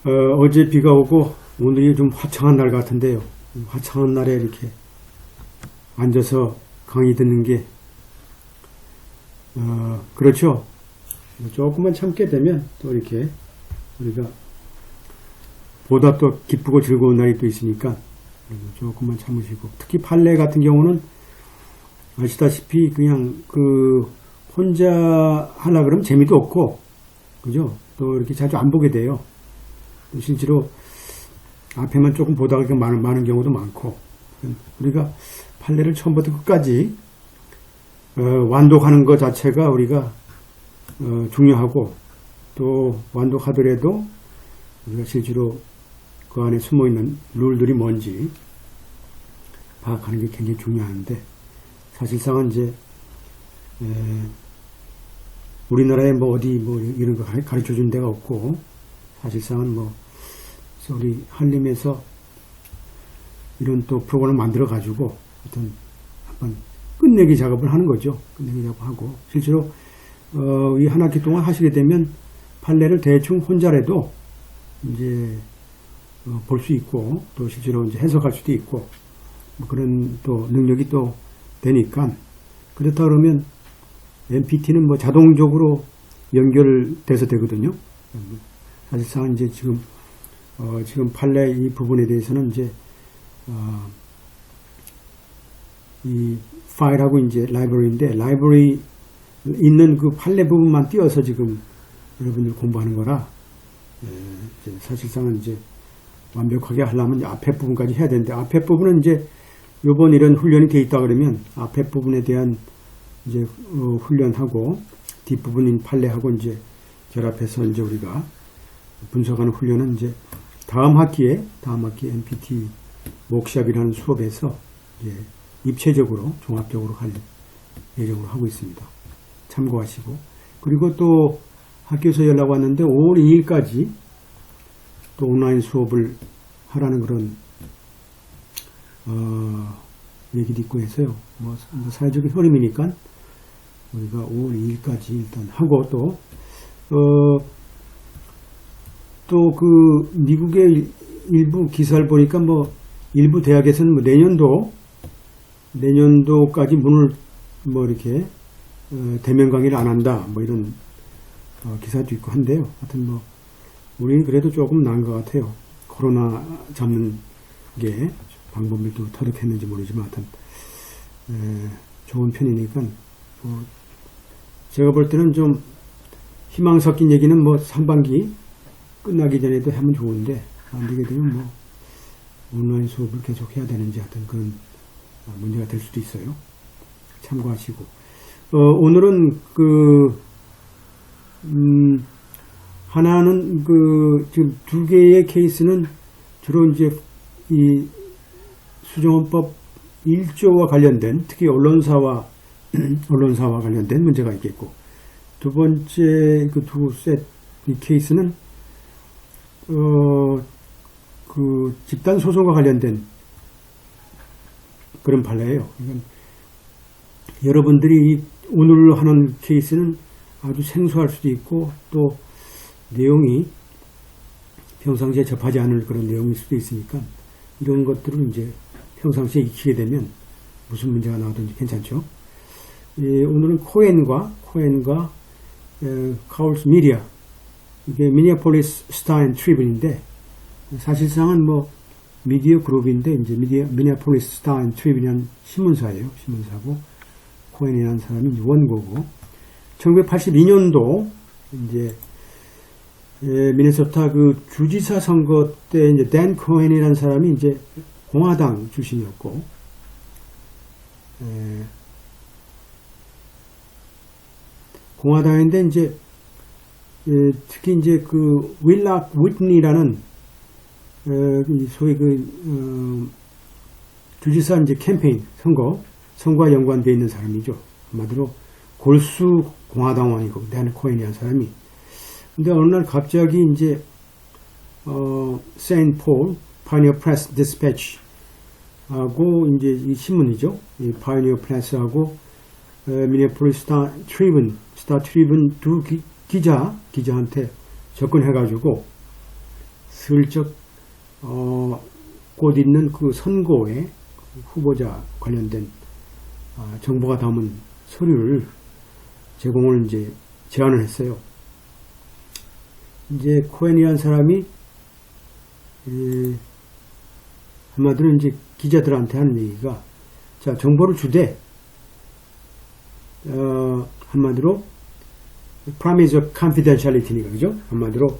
어제 비가 오고 오늘이 좀 화창한 날 같은데요. 화창한 날에 이렇게 앉아서 강의 듣는 게 그렇죠. 조금만 참게 되면 또 이렇게 우리가 보다 또 기쁘고 즐거운 날이 또 있으니까 조금만 참으시고, 특히 판례 같은 경우는 아시다시피 그냥 혼자 하려 그러면 재미도 없고, 그죠? 또 이렇게 자주 안 보게 돼요. 또 실제로 앞에만 조금 보다가 많은 경우도 많고, 우리가 판례를 처음부터 끝까지 완독하는 것 자체가 우리가 중요하고, 또 완독하더라도 우리가 실제로 그 안에 숨어있는 룰들이 뭔지 파악하는 게 굉장히 중요한데, 사실상은 이제 우리나라에 이런 거 가르쳐 준 데가 없고, 사실상은 우리 한림에서 이런 또 프로그램을 만들어 가지고 어떤 한번 끝내기 작업을 하는 거죠. 끝내기 작업하고, 실제로 이 한 학기 동안 하시게 되면 판례를 대충 혼자라도 이제 볼 수 있고, 또 실제로 이제 해석할 수도 있고, 그런 또 능력이 또 되니까, 그렇다 그러면 MPT는 자동적으로 연결돼서 되거든요. 사실상 이제 지금 판례 이 부분에 대해서는 이제 이 파일하고 이제 라이브러리인데, 라이브러리 있는 그 판례 부분만 띄워서 지금 여러분들 공부하는 거라, 사실상은 이제 완벽하게 하려면 앞에 부분까지 해야 되는데, 앞에 부분은 이제 요번 이런 훈련이 돼 있다 그러면 앞에 부분에 대한 이제 훈련하고 뒷부분인 판례하고 이제 결합해서 이제 우리가 분석하는 훈련은 이제 다음 학기에 MPT 목샵이라는 수업에서 이제 입체적으로 종합적으로 할 예정으로 하고 있습니다. 참고하시고, 그리고 또 학교에서 연락 왔는데 5월 2일까지 또 온라인 수업을 하라는 그런 얘기도 있고 해서요. 사회적인 흐름이니까 우리가 5월 2일까지 일단 하고, 또 미국의 일부 기사를 보니까 일부 대학에서는 내년도까지 문을 이렇게 대면 강의를 안 한다, 이런 기사도 있고 한데요. 하여튼 우리는 그래도 조금 나은 것 같아요. 코로나 잡는 게 방법이 또 터득했는지 모르지만 하여튼 좋은 편이니까, 제가 볼 때는 좀 희망 섞인 얘기는 상반기 끝나기 전에도 하면 좋은데, 안 되게 되면 온라인 수업을 계속 해야 되는지 하여튼 그런 문제가 될 수도 있어요. 참고하시고, 오늘은 하나는 지금 두 개의 케이스는 주로 이제 이 수정헌법 1조와 관련된, 특히 언론사와 관련된 문제가 있겠고, 두 번째 두 셋 이 케이스는 집단 소송과 관련된 그런 판례예요. 그러니까 여러분들이 오늘 하는 케이스는 아주 생소할 수도 있고, 또 내용이 평상시에 접하지 않을 그런 내용일 수도 있으니까, 이런 것들을 이제 평상시에 익히게 되면 무슨 문제가 나오든지 괜찮죠. 오늘은 코엔과 카울스 미디어, 이게 미니애폴리스 스타 앤 트리뷴인데, 사실상은 미디어 그룹인데, 이제 미니애폴리스 스타 앤 트리뷴이라는 신문사예요. 신문사고, 코엔이라는 사람이 이제 원고고, 1982년도 이제 미네소타 주지사 선거 때 이제 댄 코엔이라는 사람이 이제 공화당 출신이었고, 공화당인데 이제 특히 이제 윌락 위트니라는 소위 주지사 이제 캠페인 선거와 연관되어 있는 사람이죠. 한마디로 골수 공화당원이고, 댄 코엔이라는 사람이. 근데 어느 날 갑자기 이제 세인트 폴 파이니어 프레스 디스패치 하고 이제 이 신문이죠. 이 파이니어 프레스하고 미네폴리스 스타 트리뷴 두 기자한테 접근해가지고 슬쩍 곧 있는 그 선거에 후보자 관련된 정보가 담은 서류를 제공을 이제 제안을 했어요. 이제 코엔이라는 사람이 한마디로 이제 기자들한테 하는 얘기가, 자, 정보를 주되 한마디로 promise of confidentiality니까, 그죠? 한마디로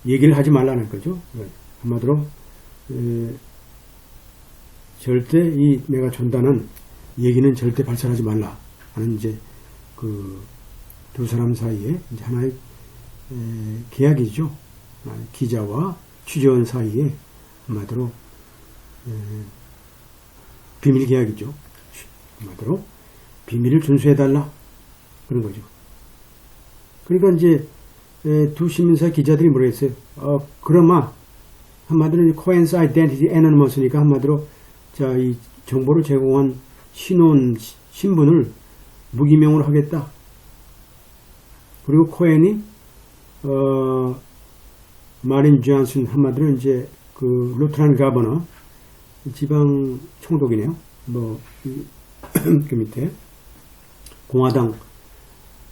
얘기를 하지 말라는 거죠. 한마디로 절대 이 내가 전달한 얘기는 절대 발설하지 말라 하는 이제 그 두 사람 사이에 이제 하나의 계약이죠. 기자와 취재원 사이에 한마디로 비밀 계약이죠. 한마디로 비밀을 준수해달라 그런 거죠. 그러니까 이제 두 신문사 기자들이 뭐라 했어요? 그러마 한마디로 코엔스 아이덴티티 애너니머스니까 한마디로 자, 이 정보를 제공한 신분을 무기명으로 하겠다. 그리고 코엔이 마린 존슨 한마디로 이제 그 루트란 가버너 지방 총독이네요. 뭐 그 밑에 공화당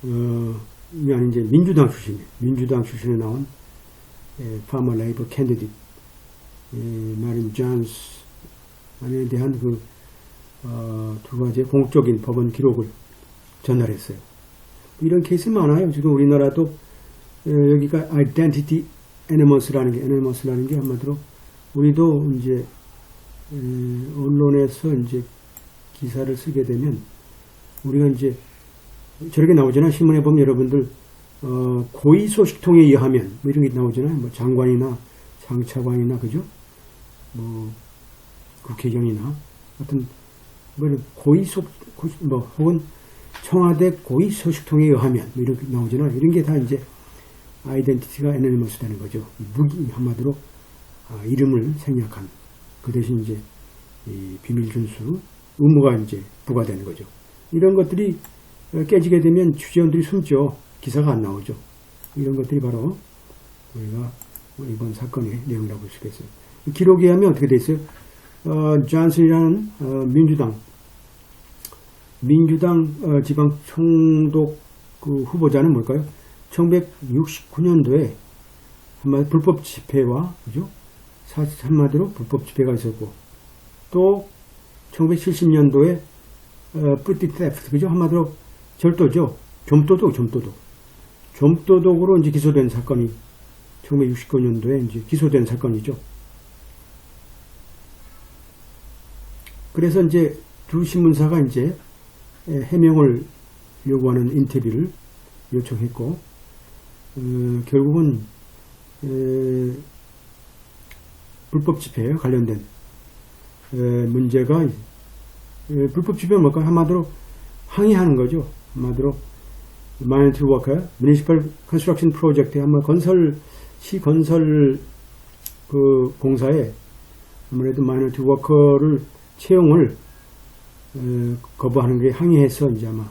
아니 이제 민주당 출신에 나온 파머 레이버 캔디데이트 마린 존슨에 대한 그 두 가지의 공적인 법원 기록을 전달했어요. 이런 케이스 많아요. 지금 우리나라도 여기가 identity anonymous라는 게 한마디로 우리도 이제 언론에서 이제 기사를 쓰게 되면 우리가 이제 저렇게 나오잖아요. 신문에 보면 여러분들 고의 소식통에 의하면 뭐 이런 게 나오잖아요. 뭐 장관이나 장차관이나 그죠? 뭐 국회의원이나 어떤 뭐 고의 뭐 혹은 청와대 고의 소식통에 의하면 뭐 이렇게 나오잖아요. 이런 게 다 이제 아이덴티티가 애너니머스 되는 거죠. 무기 한마디로 이름을 생략한 그 대신 이제 이 비밀 준수 의무가 이제 부과되는 거죠. 이런 것들이 깨지게 되면 취재원들이 숨죠. 기사가 안 나오죠. 이런 것들이 바로 우리가 이번 사건의 내용이라고 볼 수가 있어요. 기록에 하면 어떻게 돼 있어요? 존슨이라는 민주당 지방 총독 그 후보자는 뭘까요? 1969년도에 한마디로 불법 집회와 그죠? 한마디로 불법 집회가 있었고 또 1970년도에 뿌띠 테프트 그죠? 한마디로 절도죠. 좀도독으로 이제 기소된 사건이 1969년도에 이제 기소된 사건이죠. 그래서 이제 두 신문사가 이제 해명을 요구하는 인터뷰를 요청했고 결국은 불법 집회에 관련된 문제가 불법 집회는 뭘까요? 한마디로 항의하는 거죠. 한마디로 마이너리 워커, 무니시펄 컨스트럭션 프로젝트에 한번 시 건설 그 공사에 아무래도 마이너리 워커를 채용을 거부하는 게 항의해서 이제 아마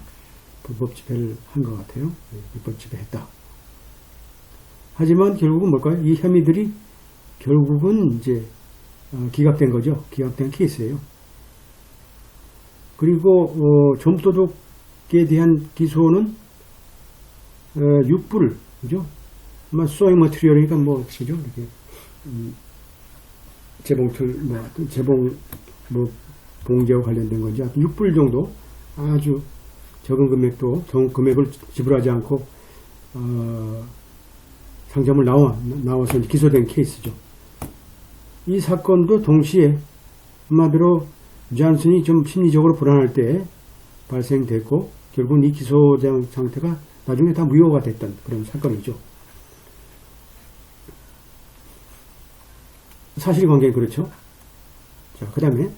불법 집회를 한 것 같아요. 불법 집회했다. 하지만 결국은 뭘까요? 이 혐의들이 결국은 이제 기각된 거죠. 기각된 케이스예요. 그리고 좀도둑에 대한 기소는 6불 그죠? 아마 소잉 머티리얼이니까 뭐 그죠? 이렇게 재봉 봉제와 관련된 건지 6불 정도 아주 적은 금액도 금액을 지불하지 않고 상점을 나와서 기소된 케이스죠. 이 사건도 동시에 한마디로 존슨이 좀 심리적으로 불안할 때 발생됐고 결국은 이 기소 상태가 나중에 다 무효가 됐던 그런 사건이죠. 사실관계는 그렇죠. 자, 그 다음에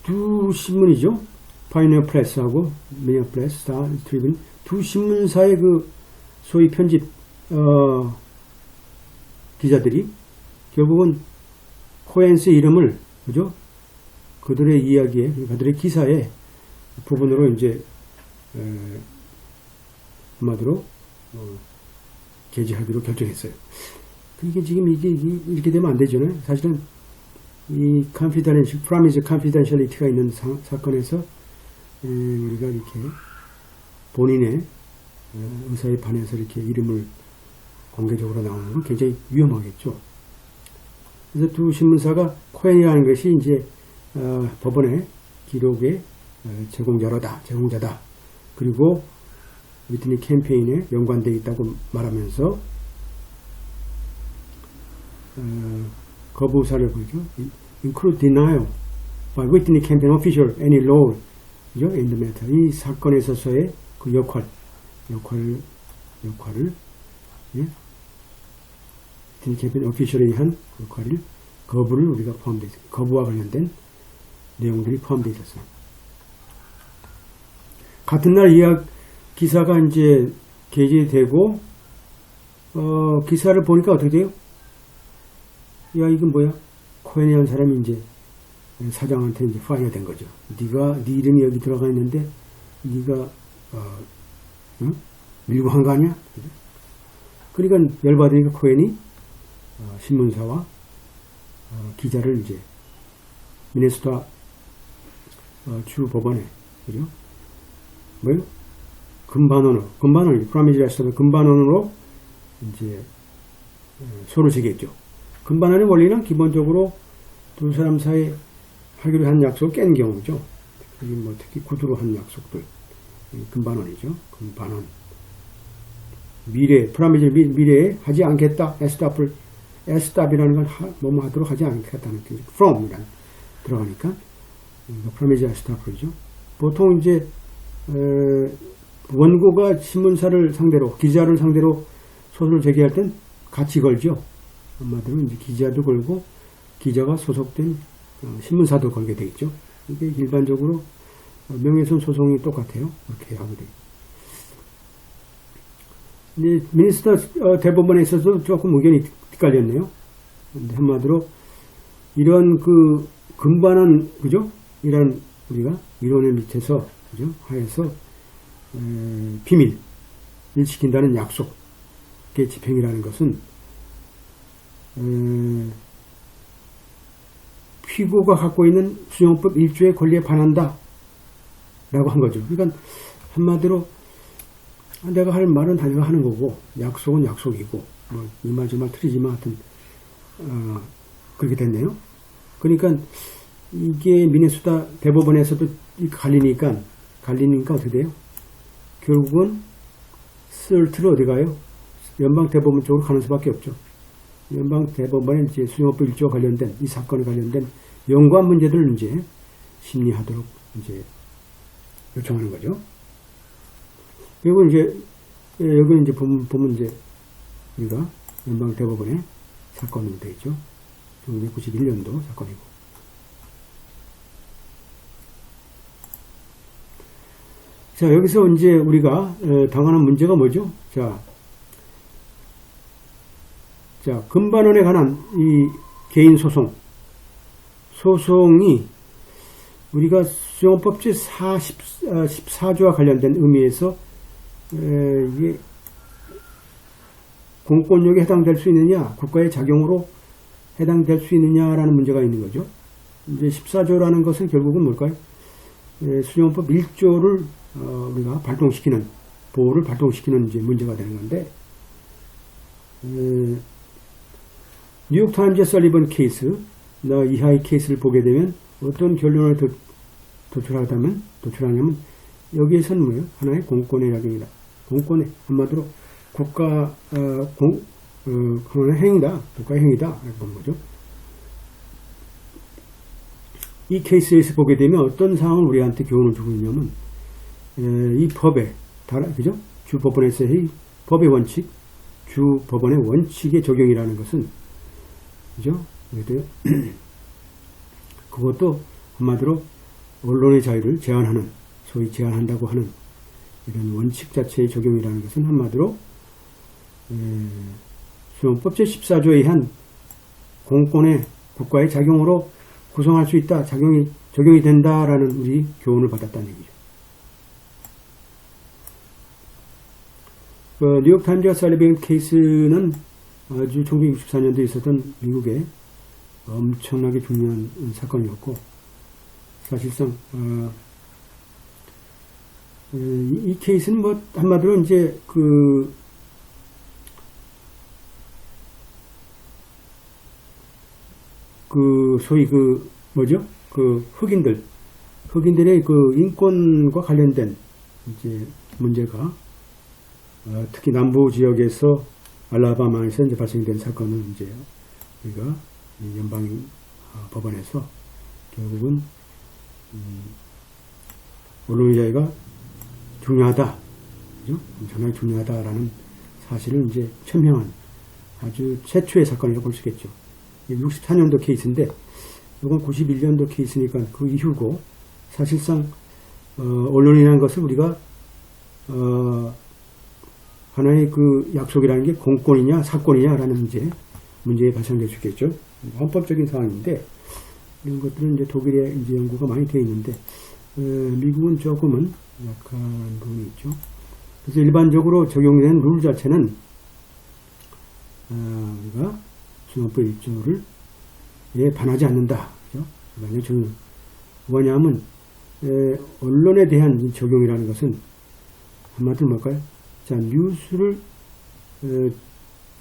두 신문이죠. 파이니어 프레스하고 미니어플레스, 스타 트리뷴 두 신문사의 그 소위 편집 기자들이 결국은 코엔스의 이름을 그죠? 그들의 이야기에 그들의 기사에 부분으로 이제 한마디로 게재하기로 결정했어요. 이게 지금 이게 이렇게 되면 안 되잖아요. 사실은 이 promise confidentiality가 있는 사건에서 우리가 이렇게 본인의 의사에 반해서 이렇게 이름을 공개적으로 나오는 건 굉장히 위험하겠죠. 그래서 두 신문사가 코엔이라는 것이 이제 법원의 기록의 제공자다. 그리고 위트니 캠페인에 연관되어 있다고 말하면서 거부 사례 보이죠. Include denial by Whitney campaign official any law in the matter. 이 사건에 있어서의 그 역할을 위트니 캠페인 오피셜에 한 역할을 거부를 우리가 포함되어 있습니다. 거부와 관련된 내용들이 포함되어 있었어요. 같은 날 기사가 이제 게재되고 기사를 보니까 어떻게 돼요? 야, 이건 뭐야? 코엔이라는 사람이 이제 사장한테 이제 파이어 된 거죠. 네 이름이 여기 들어가 있는데 네가 응? 밀고 한 거 아니야? 그러니까 열받으니까 코엔이 신문사와 기자를 이제 미네소타 주 법원에, 그죠? 뭐요? 금반원으로 이제 소를 제기했죠. 금반원의 원리는 기본적으로 두 사람 사이에 하기로 한 약속을 깬 경우죠. 특히 구두로 한 약속들. 금반원이죠. 금반원. 미래에 하지 않겠다. 에스탑이라는 건 뭐뭐 하도록 하지 않겠다는 뜻이죠. from이란 들어가니까 프라미즈 에스탑이죠. 보통 이제 원고가 신문사를 상대로, 기자를 상대로 소송을 제기할 땐 같이 걸죠. 한마디로 이제 기자도 걸고 기자가 소속된 신문사도 걸게 되겠죠. 이게 일반적으로 명예훼손 소송이 똑같아요. 그렇게 하게 돼요. 이제 미네소타 대법원에 있어서 조금 의견이 헷갈렸네요. 근데 한마디로 이런 그 금반원, 그죠? 이런 우리가 이론의 밑에서, 그죠? 하에서 비밀을 지킨다는 약속의 집행이라는 것은 피고가 갖고 있는 수용법 1조의 권리에 반한다 라고 한 거죠. 그러니까 한마디로 내가 할 말은 다 내가 하는 거고 약속은 약속이고 뭐 이 말 저 말 틀리지만 하여튼 그렇게 됐네요. 그러니까 이게 미네소타 대법원에서도 갈리니까 어떻게 돼요? 결국은 슬트로 어디 가요? 연방 대법원 쪽으로 가는 수밖에 없죠. 연방 대법원에 이제 수용법 1조와 관련된 이 사건에 관련된 연관 문제들을 이제 심리하도록 이제 요청하는 거죠. 그리고 이제 여기 이제 보면 이제 우리가 연방 대법원의 사건으로 되어 있죠. 1991년도 사건이고. 자, 여기서 이제 우리가 당하는 문제가 뭐죠? 자, 금반원에 관한 이 개인 소송이 우리가 수용법 제14조와 관련된 의미에서 이게 공권력에 해당될 수 있느냐, 국가의 작용으로 해당될 수 있느냐라는 문제가 있는 거죠. 이제 14조라는 것은 결국은 뭘까요? 수용법 1조를 우리가 보호를 발동시키는 이제 문제가 되는 건데, 뉴욕타임즈의 설리번 케이스, 이하의 케이스를 보게 되면 어떤 결론을 도출하냐면 여기에서는 뭐예요? 하나의 공권의 작용이다. 공권의 한마디로 하나의 행위다. 국가의 행위다. 이렇게 보는 거죠. 이 케이스에서 보게 되면 어떤 상황을 우리한테 교훈을 주고 있냐면 이 법에 그죠? 주법원에서의 법의 원칙, 주법원의 원칙의 적용이라는 것은 그죠? 그것도 한마디로 언론의 자유를 소위 제한한다고 하는 이런 원칙 자체의 적용이라는 것은 한마디로 수용법 제14조에 의한 공권의 국가의 작용으로 구성할 수 있다, 적용이 된다라는 우리 교훈을 받았다는 얘기죠. 뉴욕타임즈와 살리반 케이스는 아주 1964년도에 있었던 미국의 엄청나게 중요한 사건이었고, 사실상 이 케이스는 뭐 한마디로 이제 소위 뭐죠? 흑인들의 인권과 관련된 이제 문제가 특히 남부 지역에서 알라바마에서 이제 발생된 사건은 이제 우리가 연방 법원에서 결국은 언론의 자유가 중요하다, 그죠? 엄청나게 중요하다라는 사실을 이제 천명한 아주 최초의 사건이라고 볼 수 있겠죠. 64년도 케이스인데, 이건 91년도 케이스니까 그 이후고, 사실상 언론이라는 것을 우리가 하나의 약속이라는 게 공권이냐 사권이냐라는 문제에 발생될 수 있겠죠. 헌법적인 상황인데, 이런 것들은 이제 독일에 이제 연구가 많이 되어 있는데, 미국은 조금은 약한 부분이 있죠. 그래서 일반적으로 적용된 룰 자체는 우리가 수용법 1조를 반하지 않는다. 그죠? 일반적으로 뭐냐면 언론에 대한 적용이라는 것은 한마디로 뭘까요? 자, 뉴스를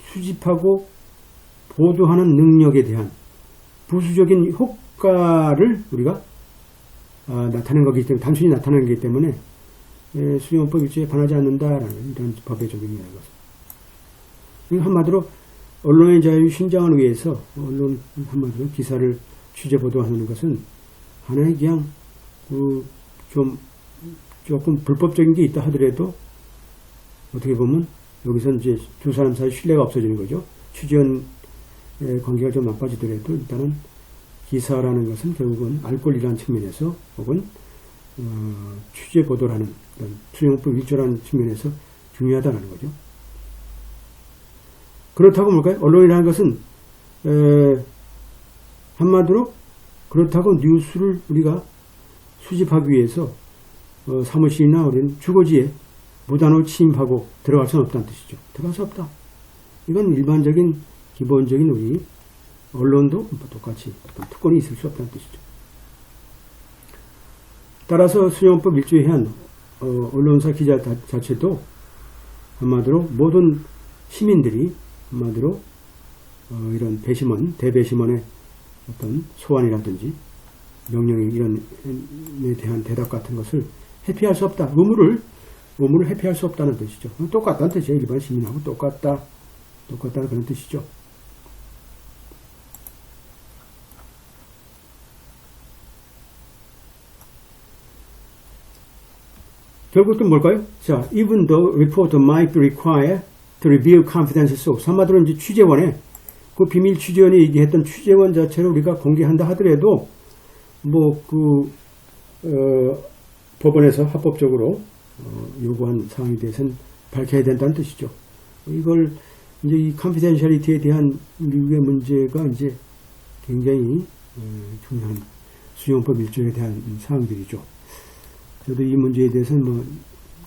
수집하고 보도하는 능력에 대한 부수적인 효과를 우리가 나타낸 거기 때문에, 단순히 나타낸 거기 때문에 수용법 1조에 반하지 않는다라는 이런 법의 적용이라는 것은, 한마디로 언론의 자유 신장을 위해서 언론 한마디로 기사를 취재 보도하는 것은 하나의 그냥 조금 불법적인 게 있다 하더라도 어떻게 보면 여기서 이제 두 사람 사이 신뢰가 없어지는 거죠. 취재원 관계가 좀 나빠지더라도 일단은 기사라는 것은 결국은 알 권리라는 측면에서 혹은 취재 보도를 하는 수용법 1조라는 측면에서 중요하다는 거죠. 그렇다고 뭘까요? 언론이라는 것은 한마디로 그렇다고 뉴스를 우리가 수집하기 위해서 사무실이나 우리는 주거지에 무단으로 침입하고 들어갈 수는 없다는 뜻이죠. 들어갈 수 없다. 이건 일반적인 기본적인 우리 언론도 똑같이 어떤 특권이 있을 수 없다는 뜻이죠. 따라서 수용법 1조에 의한 언론사 기자 자체도 한마디로 모든 시민들이 한마디로 이런 배심원, 대배심원의 어떤 소환이라든지 명령이 이런 에 대한 대답 같은 것을 회피할 수 없다. 의무를 회피할 수 없다는 뜻이죠. 똑같다는 뜻이에요. 일반 시민하고 똑같다는 그런 뜻이죠. 결국 또 뭘까요? 자, even though reporter might be required to reveal confidential source. 한마디로 이제 취재원의 그 비밀 취재원이 얘기했던 취재원 자체를 우리가 공개한다 하더라도 법원에서 합법적으로 요구한 사항에 대해서는 밝혀야 된다는 뜻이죠. 이걸 이제 이 confidentiality에 대한 미국의 문제가 이제 굉장히 중요한 수용법 1조에 대한 사항들이죠. 저도 이 문제에 대해서는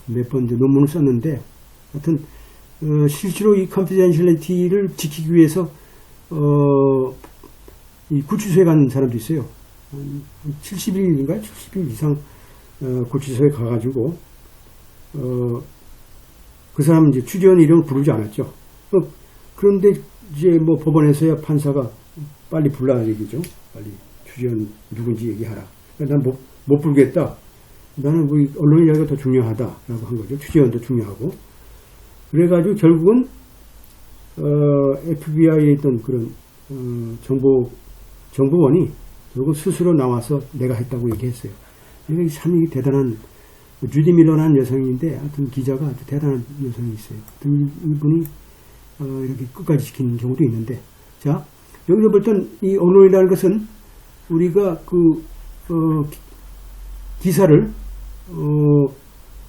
몇 번 논문을 썼는데, 하여튼 실제로 이 컨피덴셜리티를 지키기 위해서 이 구치소에 간 사람도 있어요. 70일인가 70일 이상 구치소에 가가지고 그 사람은 이제 취재원 이름을 부르지 않았죠. 그런데 이제 법원에서야 판사가 빨리 불러라 얘기죠. 빨리 취재원 누군지 얘기하라. 난 못 부르겠다. 나는 언론 이야기가 더 중요하다라고 한 거죠. 취재원도 중요하고. 그래가지고 결국은 FBI에 있던 그런 정보원이 결국 스스로 나와서 내가 했다고 얘기했어요. 이게 참 대단한, 주디 밀러라는 여성인데 하여튼 기자가 아주 대단한 여성이 있어요. 이분이 이렇게 끝까지 지키는 경우도 있는데, 자, 여기서 볼 땐 이 언론이라는 것은 우리가 기사를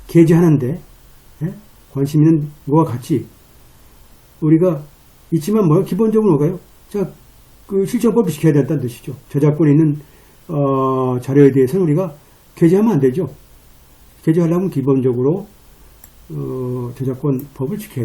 게재하는데 관심 있는 것과 같이 우리가 있지만 기본적으로 뭘까요? 자, 실정법을 지켜야 된다는 뜻이죠. 저작권이 있는 자료에 대해서는 우리가 게재하면 안 되죠. 게재하려면 기본적으로 저작권 법을 지켜야